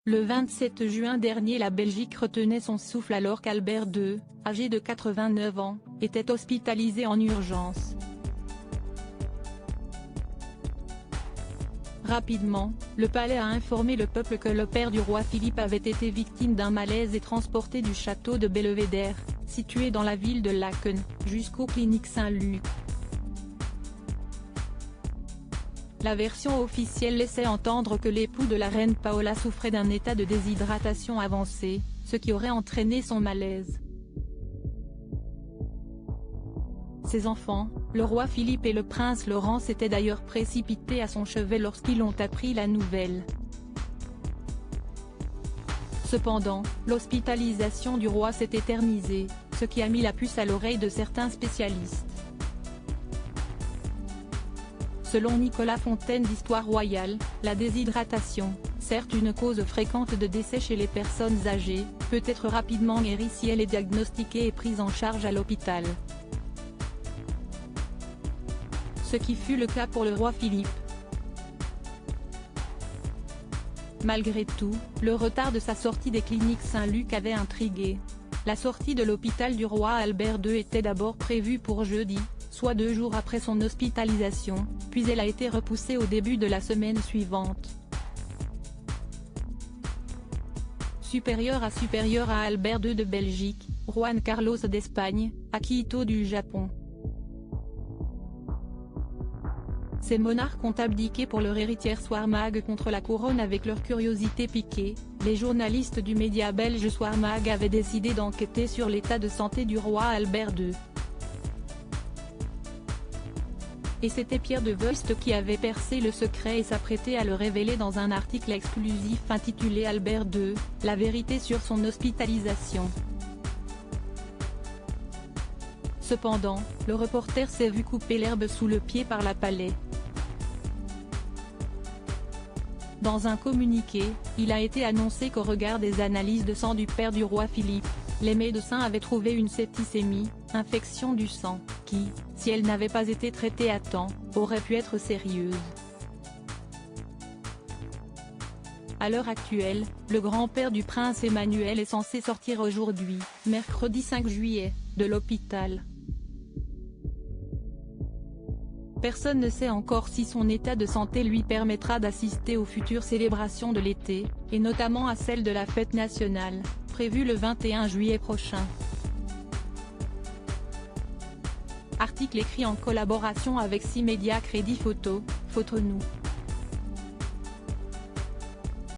Le 27 juin dernier, la Belgique retenait son souffle alors qu'Albert II, âgé de 89 ans, était hospitalisé en urgence. Rapidement, le palais a informé le peuple que le père du roi Philippe avait été victime d'un malaise et transporté du château de Belvédère, situé dans la ville de Laken, jusqu'aux cliniques Saint-Luc. La version officielle laissait entendre que l'époux de la reine Paola souffrait d'un état de déshydratation avancé, ce qui aurait entraîné son malaise. Ses enfants, le roi Philippe et le prince Laurent s'étaient d'ailleurs précipités à son chevet lorsqu'ils ont appris la nouvelle. Cependant, l'hospitalisation du roi s'est éternisée, ce qui a mis la puce à l'oreille de certains spécialistes. Selon Nicolas Fontaine d'Histoire Royale, la déshydratation, certes une cause fréquente de décès chez les personnes âgées, peut être rapidement guérie si elle est diagnostiquée et prise en charge à l'hôpital. Ce qui fut le cas pour le roi Philippe. Malgré tout, le retard de sa sortie des cliniques Saint-Luc avait intrigué. La sortie de l'hôpital du roi Albert II était d'abord prévue pour jeudi, soit 2 jours après son hospitalisation, puis elle a été repoussée au début de la semaine suivante. Supérieur à Albert II de Belgique, Juan Carlos d'Espagne, Akihito du Japon. Ces monarques ont abdiqué pour leur héritière Soirmag contre la couronne avec leur curiosité piquée. Les journalistes du média belge Soirmag avaient décidé d'enquêter sur l'état de santé du roi Albert II. Et c'était Pierre de Vost qui avait percé le secret et s'apprêtait à le révéler dans un article exclusif intitulé Albert II, la vérité sur son hospitalisation. Cependant, le reporter s'est vu couper l'herbe sous le pied par la Palais. Dans un communiqué, il a été annoncé qu'au regard des analyses de sang du père du roi Philippe, les médecins avaient trouvé une septicémie, infection du sang, qui, si elle n'avait pas été traitée à temps, aurait pu être sérieuse. À l'heure actuelle, le grand-père du prince Emmanuel est censé sortir aujourd'hui, mercredi 5 juillet, de l'hôpital. Personne ne sait encore si son état de santé lui permettra d'assister aux futures célébrations de l'été, et notamment à celle de la fête nationale, prévue le 21 juillet prochain. Article écrit en collaboration avec 6 médias Crédit Photo, Photonou.